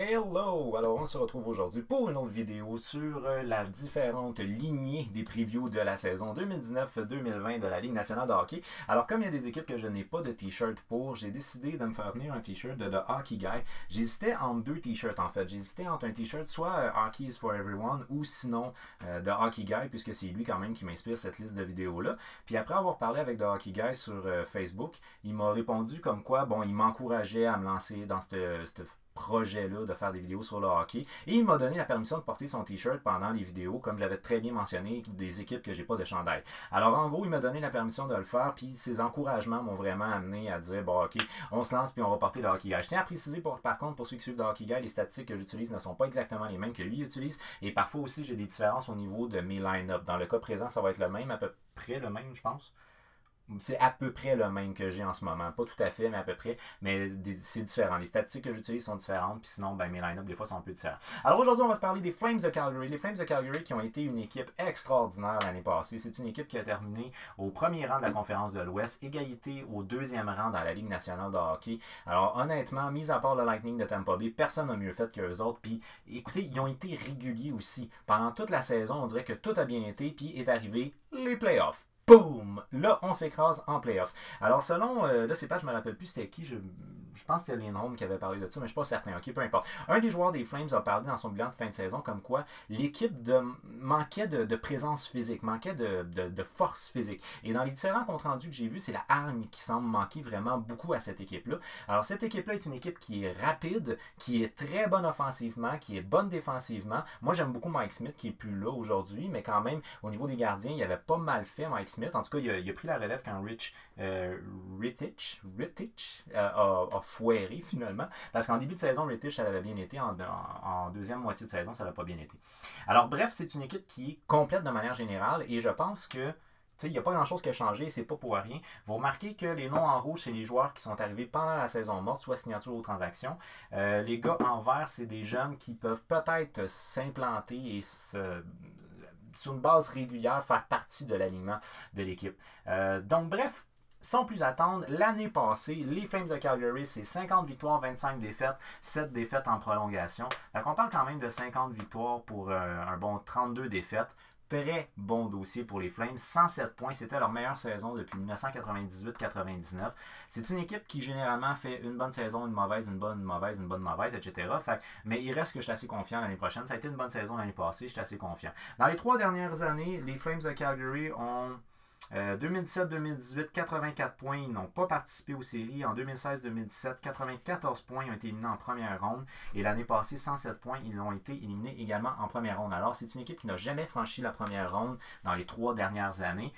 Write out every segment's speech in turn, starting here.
Hello! Alors on se retrouve aujourd'hui pour une autre vidéo sur la différente lignée des previews de la saison 2019-2020 de la Ligue nationale de hockey. Alors comme il y a des équipes que je n'ai pas de t-shirt pour, j'ai décidé de me faire venir un t-shirt de The Hockey Guy. J'hésitais entre deux t-shirts en fait. J'hésitais entre un t-shirt soit Hockey is for Everyone ou sinon The Hockey Guy, puisque c'est lui quand même qui m'inspire cette liste de vidéos-là. Puis après avoir parlé avec The Hockey Guy sur Facebook, il m'a répondu comme quoi, bon, il m'encourageait à me lancer dans cette projet-là de faire des vidéos sur le hockey. Et il m'a donné la permission de porter son t-shirt pendant les vidéos, comme j'avais très bien mentionné, des équipes que j'ai pas de chandail. Alors en gros, il m'a donné la permission de le faire, puis ses encouragements m'ont vraiment amené à dire, bon ok, on se lance puis on va porter le hockey guy. Je tiens à préciser par contre, pour ceux qui suivent le hockey guy, les statistiques que j'utilise ne sont pas exactement les mêmes que lui utilise, et parfois aussi j'ai des différences au niveau de mes line-up. Dans le cas présent, ça va être le même, à peu près le même, je pense. C'est à peu près le même que j'ai en ce moment. Pas tout à fait, mais à peu près. Mais c'est différent. Les statistiques que j'utilise sont différentes. Puis sinon, ben, mes line-up, des fois, sont un peu différents. Alors aujourd'hui, on va se parler des Flames de Calgary. Les Flames de Calgary qui ont été une équipe extraordinaire l'année passée. C'est une équipe qui a terminé au premier rang de la conférence de l'Ouest. Égalité au deuxième rang dans la Ligue nationale de hockey. Alors honnêtement, mis à part le Lightning de Tampa Bay, personne n'a mieux fait qu'eux autres. Puis écoutez, ils ont été réguliers aussi. Pendant toute la saison, on dirait que tout a bien été. Puis est arrivé les playoffs. Boom! Là, on s'écrase en playoff. Alors, selon, là, c'est pas, je me rappelle plus c'était qui, je pense que c'était Lindholm qui avait parlé de ça, mais je ne suis pas certain. Ok, peu importe. Un des joueurs des Flames a parlé dans son bilan de fin de saison comme quoi l'équipe manquait de présence physique, manquait de force physique. Et dans les différents comptes rendus que j'ai vus, c'est la hargne qui semble manquer vraiment beaucoup à cette équipe-là. Alors, cette équipe-là est une équipe qui est rapide, qui est très bonne offensivement, qui est bonne défensivement. Moi, j'aime beaucoup Mike Smith qui est plus là aujourd'hui, mais quand même, au niveau des gardiens, il avait pas mal fait Mike Smith. En tout cas, il a pris la relève quand Rittich a foiré finalement. Parce qu'en début de saison, Rittich, ça avait bien été. En deuxième moitié de saison, ça n'a pas bien été. Alors bref, c'est une équipe qui est complète de manière générale et je pense que il n'y a pas grand-chose qui a changé, c'est pas pour rien. Vous remarquez que les noms en rouge, c'est les joueurs qui sont arrivés pendant la saison morte, soit signature ou transaction. Les gars en vert, c'est des jeunes qui peuvent peut-être s'implanter et sur une base régulière, faire partie de l'alignement de l'équipe. Donc bref, sans plus attendre, l'année passée, les Flames de Calgary, c'est 50 victoires, 25 défaites, 7 défaites en prolongation. Donc on parle quand même de 50 victoires pour un bon 32 défaites. Très bon dossier pour les Flames. 107 points, c'était leur meilleure saison depuis 1998-99. C'est une équipe qui généralement fait une bonne saison, une mauvaise, une bonne, une mauvaise, une bonne, mauvaise, etc. Mais il reste que je suis assez confiant l'année prochaine. Ça a été une bonne saison l'année passée, je suis assez confiant. Dans les 3 dernières années, les Flames de Calgary ont 2017-2018, 84 points, ils n'ont pas participé aux séries. En 2016-2017, 94 points, ils ont été éliminés en première ronde. Et l'année passée, 107 points, ils ont été éliminés également en première ronde. Alors, c'est une équipe qui n'a jamais franchi la première ronde dans les 3 dernières années.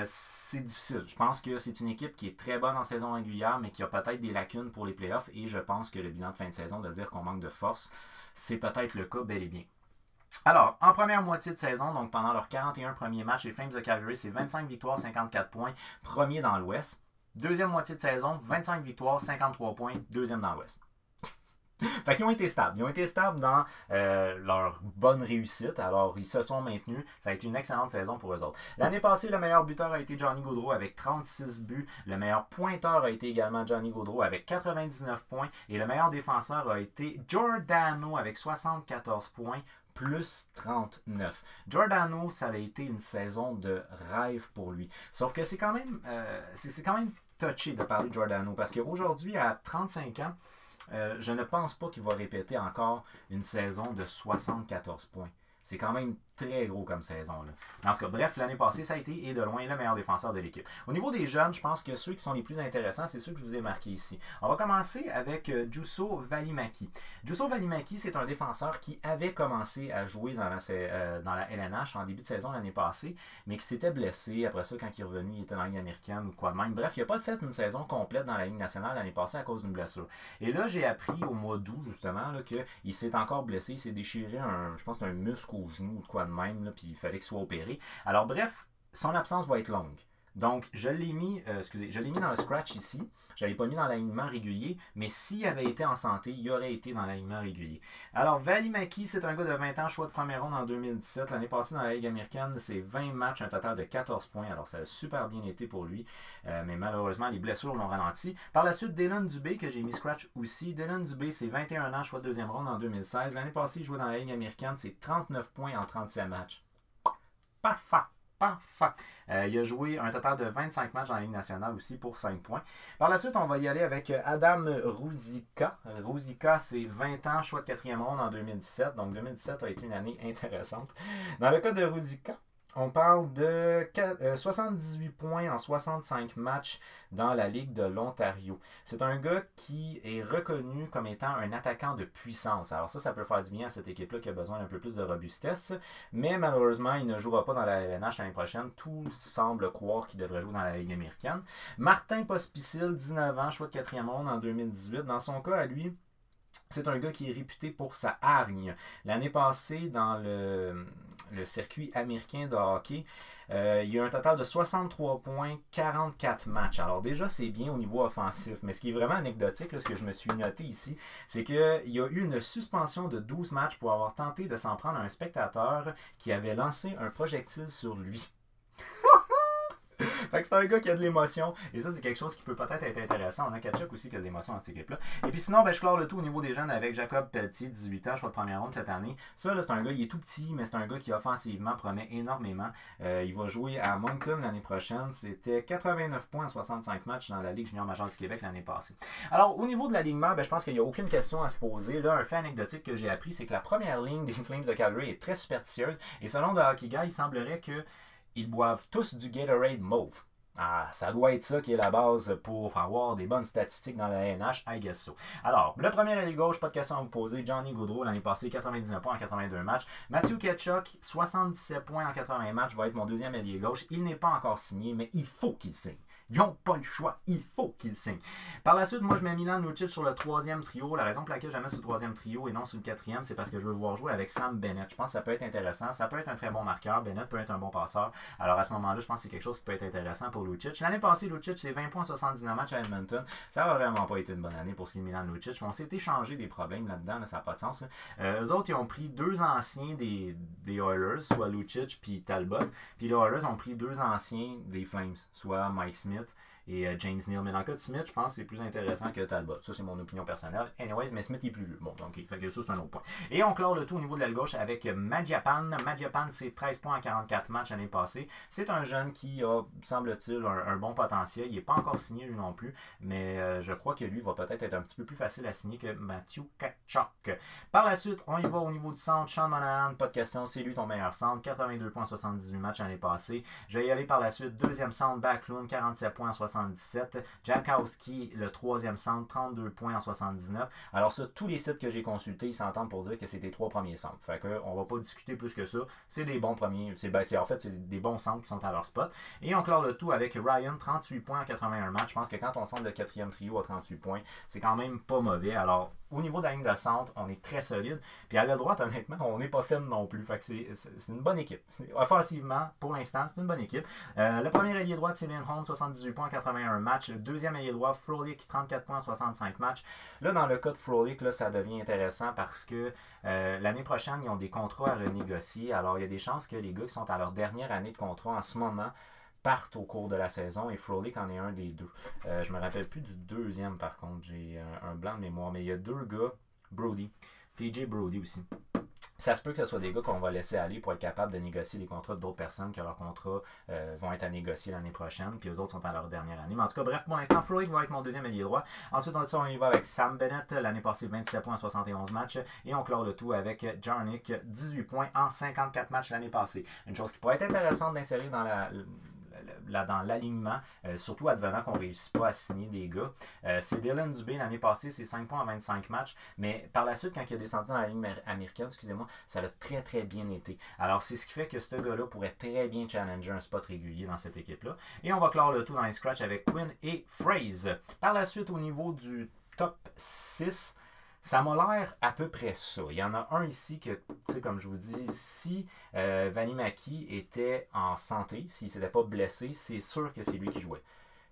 C'est difficile. Je pense que c'est une équipe qui est très bonne en saison régulière, mais qui a peut-être des lacunes pour les playoffs. Et je pense que le bilan de fin de saison de dire qu'on manque de force, c'est peut-être le cas bel et bien. Alors, en première moitié de saison, donc pendant leurs 41 premiers matchs, les Flames de Calgary, c'est 25 victoires, 54 points, premier dans l'Ouest. Deuxième moitié de saison, 25 victoires, 53 points, deuxième dans l'Ouest. Fait qu'ils ont été stables. Ils ont été stables dans leur bonne réussite. Alors, ils se sont maintenus. Ça a été une excellente saison pour eux autres. L'année passée, le meilleur buteur a été Johnny Gaudreau avec 36 buts. Le meilleur pointeur a été également Johnny Gaudreau avec 99 points. Et le meilleur défenseur a été Giordano avec 74 points. Plus 39. Giordano, ça avait été une saison de rêve pour lui. Sauf que c'est quand même touché de parler de Giordano parce qu'aujourd'hui, à 35 ans, je ne pense pas qu'il va répéter encore une saison de 74 points. C'est quand même très gros comme saison. Là. En tout cas, bref, l'année passée, ça a été et de loin le meilleur défenseur de l'équipe. Au niveau des jeunes, je pense que ceux qui sont les plus intéressants, c'est ceux que je vous ai marqués ici. On va commencer avec Juuso Välimäki. Juuso Välimäki, c'est un défenseur qui avait commencé à jouer dans la LNH en début de saison l'année passée, mais qui s'était blessé. Après ça, quand il est revenu, il était dans la Ligue américaine ou quoi de même. Bref, il n'a pas fait une saison complète dans la Ligue nationale l'année passée à cause d'une blessure. Et là, j'ai appris au mois d'août, justement, qu'il s'est encore blessé. Il s'est déchiré, je pense, un muscle au genou ou quoi de même, là, puis il fallait qu'il soit opéré. Alors bref, son absence va être longue. Donc, je l'ai mis, je l'ai mis dans le scratch ici. Je ne l'avais pas mis dans l'alignement régulier, mais s'il avait été en santé, il aurait été dans l'alignement régulier. Alors, Valimaki, c'est un gars de 20 ans, choix de première ronde en 2017. L'année passée, dans la Ligue américaine, c'est 20 matchs, un total de 14 points. Alors, ça a super bien été pour lui, mais malheureusement, les blessures l'ont ralenti. Par la suite, Dylan Dubé, que j'ai mis scratch aussi. Dylan Dubé, c'est 21 ans, choix de deuxième ronde en 2016. L'année passée, il jouait dans la Ligue américaine, c'est 39 points en 37 matchs. Parfait! Parfait. Il a joué un total de 25 matchs dans la Ligue nationale aussi pour 5 points. Par la suite, on va y aller avec Adam Ruzicka. Ruzicka, c'est 20 ans, choix de quatrième ronde en 2017. Donc 2017 a été une année intéressante. Dans le cas de Ruzicka, on parle de 78 points en 65 matchs dans la Ligue de l'Ontario. C'est un gars qui est reconnu comme étant un attaquant de puissance. Alors ça peut faire du bien à cette équipe-là qui a besoin d'un peu plus de robustesse. Mais malheureusement, il ne jouera pas dans la LNH l'année prochaine. Tout semble croire qu'il devrait jouer dans la Ligue américaine. Martin Pospisil, 19 ans, choix de quatrième ronde en 2018. Dans son cas, à lui, c'est un gars qui est réputé pour sa hargne. L'année passée, dans le circuit américain de hockey, il y a un total de 63 points, 44 matchs. Alors déjà, c'est bien au niveau offensif. Mais ce qui est vraiment anecdotique, là, ce que je me suis noté ici, c'est qu'il y a eu une suspension de 12 matchs pour avoir tenté de s'en prendre à un spectateur qui avait lancé un projectile sur lui. Fait que c'est un gars qui a de l'émotion. Et ça, c'est quelque chose qui peut peut-être être intéressant. On a Kachuk aussi qui a de l'émotion dans cette équipe-là. Et puis sinon, je clore le tout au niveau des jeunes avec Jacob Pelletier, 18 ans, choix de première ronde cette année. Ça, là, c'est un gars, il est tout petit, mais c'est un gars qui offensivement promet énormément. Il va jouer à Moncton l'année prochaine. C'était 89 points en 65 matchs dans la Ligue junior majeure du Québec l'année passée. Alors, au niveau de l'alignement, je pense qu'il n'y a aucune question à se poser. Là, un fait anecdotique que j'ai appris, c'est que la première ligne des Flames de Calgary est très superstitieuse. Et selon The Hockey Guy, il semblerait qu'ils boivent tous du Gatorade mauve. Ah, ça doit être ça qui est la base pour avoir des bonnes statistiques dans la NH, I guess so. Alors, le premier allié gauche, pas de question à vous poser. Johnny Gaudreau, l'année passée, 99 points en 82 matchs. Matthew Tkachuk, 77 points en 80 matchs, va être mon deuxième allié gauche. Il n'est pas encore signé, mais il faut qu'il signe. Ils n'ont pas le choix. Il faut qu'ils signent. Par la suite, moi, je mets Milan Lucic sur le troisième trio. La raison pour laquelle je mets sur le troisième trio et non sur le quatrième, c'est parce que je veux le voir jouer avec Sam Bennett. Je pense que ça peut être intéressant. Ça peut être un très bon marqueur. Bennett peut être un bon passeur. Alors, à ce moment-là, je pense que c'est quelque chose qui peut être intéressant pour Lucic. L'année passée, Lucic, c'est 20 points 79 matchs à Edmonton. Ça n'a vraiment pas été une bonne année pour ce qui est Milan Lucic. On s'est échangé des problèmes là-dedans. Là, ça n'a pas de sens. Eux autres, ils ont pris deux anciens des Oilers, soit Lucic puis Talbot. Puis les Oilers ont pris deux anciens des Flames, soit Mike Smith et James Neal. Mais dans le cas de Smith, je pense que c'est plus intéressant que Talbot. Ça, c'est mon opinion personnelle. Anyways, mais Smith est plus vieux. Bon, donc, fait que ça, c'est un autre point. Et on clore le tout au niveau de l'aile gauche avec Madjapan. Madjapan, c'est 13 points en 44 matchs l'année passée. C'est un jeune qui a, semble-t-il, un bon potentiel. Il n'est pas encore signé, lui non plus. Mais je crois que lui va peut-être être un petit peu plus facile à signer que Matthew Tkachuk. Par la suite, on y va au niveau du centre. Sean Monahan, pas de question. C'est lui ton meilleur centre. 82 points en 78 matchs l'année passée. Je vais y aller par la suite. Deuxième centre, Backlund, 47 points en 77. Jakowski, le troisième centre, 32 points en 79. Alors ça, tous les sites que j'ai consultés, ils s'entendent pour dire que c'est les trois premiers centres. Fait qu'on va pas discuter plus que ça. C'est des bons premiers. En fait, c'est des bons centres qui sont à leur spot. Et on clore le tout avec Ryan, 38 points en 81 matchs. Je pense que quand on centre le quatrième trio à 38 points, c'est quand même pas mauvais. Alors, au niveau de la ligne de centre, on est très solide. Puis à la droite, honnêtement, on n'est pas faible non plus. Fait que c'est une bonne équipe. Offensivement, pour l'instant, c'est une bonne équipe. Le premier ailier droit, c'est Lindholm, 78 points en 81 matchs. Le deuxième ailier droit, Frolik, 34 points en 65 matchs. Là, dans le cas de Frolik, là, ça devient intéressant parce que l'année prochaine, ils ont des contrats à renégocier. Alors, il y a des chances que les gars qui sont à leur dernière année de contrat en ce moment partent au cours de la saison et Frolik en est un des deux. Je me rappelle plus du deuxième par contre, j'ai un blanc de mémoire, mais il y a deux gars, Brody, TJ Brody aussi. Ça se peut que ce soit des gars qu'on va laisser aller pour être capable de négocier des contrats d'autres personnes que leurs contrats vont être à négocier l'année prochaine, puis eux autres sont à leur dernière année. Mais en tout cas, bref, pour l'instant, Frolik va être mon deuxième ailier droit. Ensuite, on y va avec Sam Bennett, l'année passée 27 points en 71 matchs, et on clore le tout avec Jarnik, 18 points en 54 matchs l'année passée. Une chose qui pourrait être intéressante d'insérer dans dans l'alignement, surtout advenant qu'on ne réussit pas à signer des gars. C'est Dylan Dubé, l'année passée, c'est 5 points en 25 matchs, mais par la suite, quand il a descendu dans la ligne américaine, excusez-moi, ça a très très bien été. Alors c'est ce qui fait que ce gars-là pourrait très bien challenger un spot régulier dans cette équipe-là. Et on va clore le tout dans les scratchs avec Quinn et Phrase. Par la suite, au niveau du top 6, Ça m'a l'air à peu près ça. Il y en a un ici que, tu sais, comme je vous dis, si Valimaki était en santé, s'il ne s'était pas blessé, c'est sûr que c'est lui qui jouait.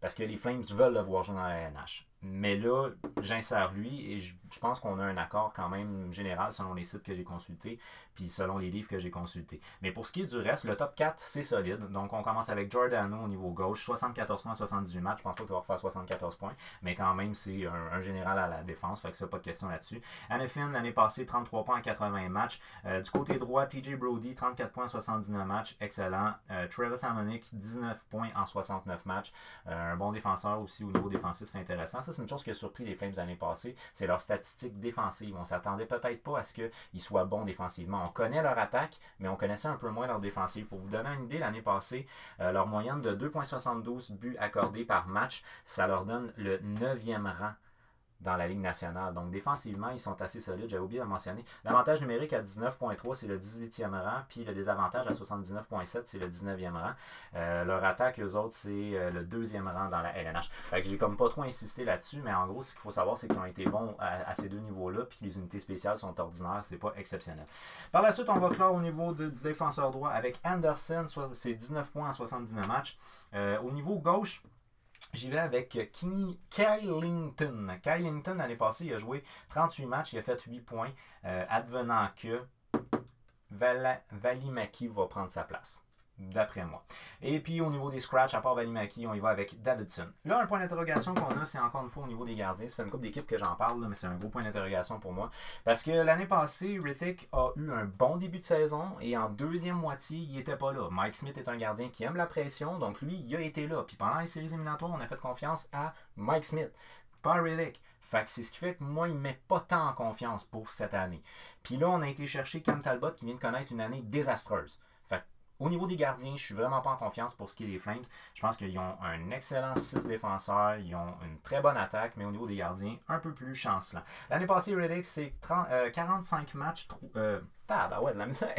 Parce que les Flames veulent le voir jouer dans la NH. Mais là, j'insère lui et je pense qu'on a un accord quand même général selon les sites que j'ai consultés puis selon les livres que j'ai consultés. Mais pour ce qui est du reste, le top 4, c'est solide. Donc, on commence avec Giordano au niveau gauche, 74 points en 78 matchs. Je pense pas qu'il va refaire 74 points, mais quand même, c'est un général à la défense, fait que ça, pas de question là-dessus. Hanifin, l'année passée, 33 points en 80 matchs. Du côté droit, TJ Brody, 34 points en 79 matchs, excellent. Travis Hamonic, 19 points en 69 matchs. Un bon défenseur aussi au niveau défensif, c'est intéressant. Ça, c'est une chose qui a surpris les Flames l'année passée, c'est leur statistique défensive. On s'attendait peut-être pas à ce qu'ils soient bons défensivement. On connaît leur attaque, mais on connaissait un peu moins leur défensive. Pour vous donner une idée, l'année passée, leur moyenne de 2,72 buts accordés par match, ça leur donne le 9e rang dans la Ligue nationale. Donc, défensivement, ils sont assez solides. J'avais oublié de le mentionner. L'avantage numérique à 19,3, c'est le 18e rang. Puis le désavantage à 79,7, c'est le 19e rang. Leur attaque, eux autres, c'est le 2e rang dans la LNH. Fait que j'ai comme pas trop insisté là-dessus, mais en gros, ce qu'il faut savoir, c'est qu'ils ont été bons à ces deux niveaux-là, puis que les unités spéciales sont ordinaires. C'est pas exceptionnel. Par la suite, on va clore au niveau du défenseur droit avec Anderson. C'est 19 points en 79 matchs. Au niveau gauche, j'y vais avec Kylington. Kylington, l'année passée, il a joué 38 matchs, il a fait 8 points, advenant que Valimaki va prendre sa place, d'après moi. Et puis au niveau des scratchs, à part Valimaki, on y va avec Davidson. Là, un point d'interrogation qu'on a, c'est encore une fois au niveau des gardiens. Ça fait une couple d'équipes que j'en parle, là, mais c'est un gros point d'interrogation pour moi. Parce que l'année passée, Rithick a eu un bon début de saison et en deuxième moitié, il n'était pas là. Mike Smith est un gardien qui aime la pression, donc lui, il a été là. Puis pendant les séries éliminatoires, on a fait confiance à Mike Smith, pas à Rithick. Fait que c'est ce qui fait que moi, il ne met pas tant en confiance pour cette année. Puis là, on a été chercher Cam Talbot qui vient de connaître une année désastreuse. Fait que au niveau des gardiens, je suis vraiment pas en confiance pour ce qui est des Flames. Je pense qu'ils ont un excellent 6 défenseurs, ils ont une très bonne attaque, mais au niveau des gardiens, un peu plus chancelant. L'année passée, Riddick, c'est 45 matchs. De la misère.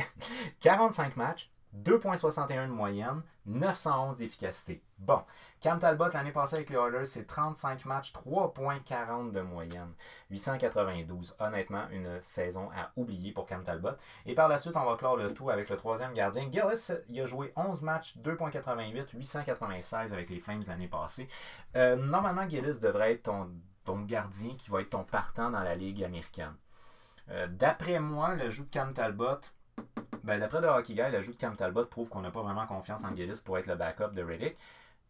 45 matchs, 2,61 de moyenne, 911 d'efficacité. Bon, Cam Talbot, l'année passée avec les Oilers, c'est 35 matchs, 3,40 de moyenne, 892. Honnêtement, une saison à oublier pour Cam Talbot. Et par la suite, on va clore le tout avec le troisième gardien. Gillis, il a joué 11 matchs, 2,88, 896 avec les Flames l'année passée. Normalement, Gillis devrait être ton gardien qui va être ton partant dans la Ligue américaine. D'après moi, le jeu de Cam Talbot, d'après The Hockey Guy, l'ajout de Cam Talbot prouve qu'on n'a pas vraiment confiance en Gillis pour être le backup de Riddick.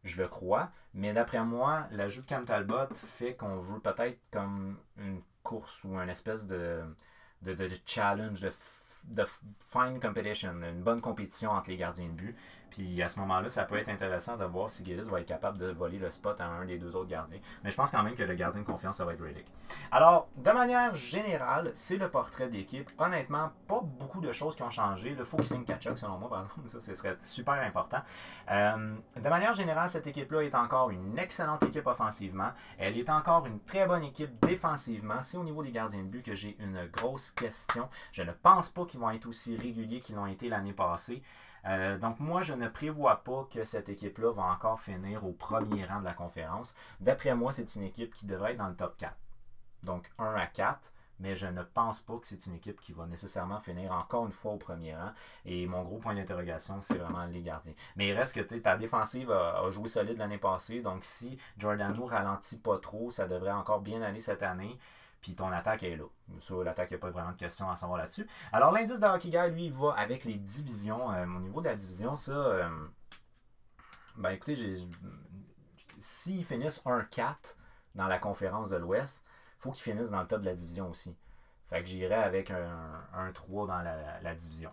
Je le crois. Mais d'après moi, l'ajout de Cam Talbot fait qu'on veut peut-être comme une course ou une espèce de challenge, de fine competition, une bonne compétition entre les gardiens de but. Puis à ce moment-là, ça peut être intéressant de voir si Gillis va être capable de voler le spot à un des deux autres gardiens. Mais je pense quand même que le gardien de confiance, ça va être Riddick. Alors, de manière générale, c'est le portrait d'équipe. Honnêtement, pas beaucoup de choses qui ont changé. Il faut qu'il signe Tkachuk, selon moi, par exemple. Ça, ce serait super important. De manière générale, cette équipe-là est encore une excellente équipe offensivement. Elle est encore une très bonne équipe défensivement. C'est au niveau des gardiens de but que j'ai une grosse question. Je ne pense pas qu'ils vont être aussi réguliers qu'ils l'ont été l'année passée. Donc moi, je ne prévois pas que cette équipe-là va encore finir au premier rang de la conférence. D'après moi, c'est une équipe qui devrait être dans le top 4. Donc 1 à 4, mais je ne pense pas que c'est une équipe qui va nécessairement finir encore une fois au premier rang. Et mon gros point d'interrogation, c'est vraiment les gardiens. Mais il reste que ta défensive a joué solide l'année passée, donc si Giordano ralentit pas trop, ça devrait encore bien aller cette année. Puis ton attaque est là. Ça, l'attaque, il n'y a pas vraiment de questions à savoir là-dessus. Alors, l'indice de Hockey Guy, lui, il va avec les divisions. Au niveau de la division, ça... écoutez, s'ils finissent 1-4 dans la conférence de l'Ouest, il faut qu'ils finissent dans le top de la division aussi. Fait que j'irai avec un 3 dans la division.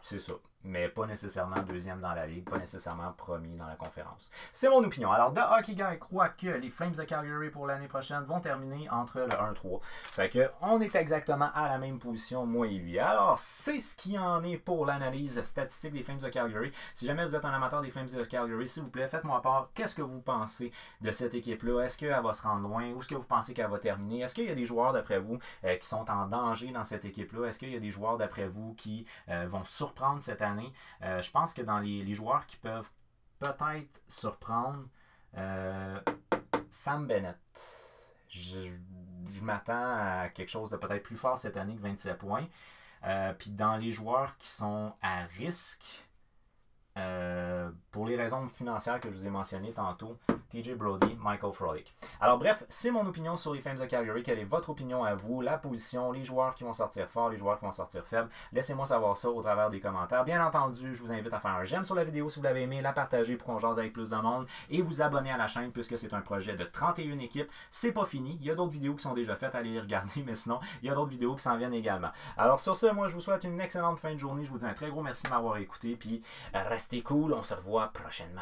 C'est ça. Mais pas nécessairement deuxième dans la ligue, pas nécessairement premier dans la conférence. C'est mon opinion. Alors, The Hockey Guy croit que les Flames de Calgary pour l'année prochaine vont terminer entre le 1-3. Fait que on est exactement à la même position, moi et lui. Alors, c'est ce qui en est pour l'analyse statistique des Flames de Calgary. Si jamais vous êtes un amateur des Flames de Calgary, s'il vous plaît, faites-moi part. Qu'est-ce que vous pensez de cette équipe-là? Est-ce qu'elle va se rendre loin? Où est-ce que vous pensez qu'elle va terminer? Est-ce qu'il y a des joueurs, d'après vous, qui sont en danger dans cette équipe-là? Est-ce qu'il y a des joueurs, d'après vous, qui vont surprendre cette année? Je pense que dans les joueurs qui peuvent peut-être surprendre, Sam Bennett. je m'attends à quelque chose de peut-être plus fort cette année que 27 points. Puis dans les joueurs qui sont à risque, pour les raisons financières que je vous ai mentionnées tantôt, TJ Brody, Michael Frolik. Alors bref, c'est mon opinion sur les Flames de Calgary. Quelle est votre opinion à vous? La position, les joueurs qui vont sortir forts, les joueurs qui vont sortir faibles. Laissez-moi savoir ça au travers des commentaires. Bien entendu, je vous invite à faire un j'aime sur la vidéo si vous l'avez aimé, la partager pour qu'on jase avec plus de monde et vous abonner à la chaîne puisque c'est un projet de 31 équipes. C'est pas fini. Il y a d'autres vidéos qui sont déjà faites, allez les regarder, mais sinon, il y a d'autres vidéos qui s'en viennent également. Alors sur ce, moi je vous souhaite une excellente fin de journée. Je vous dis un très gros merci de m'avoir écouté, puis restez cool, on se revoit prochainement.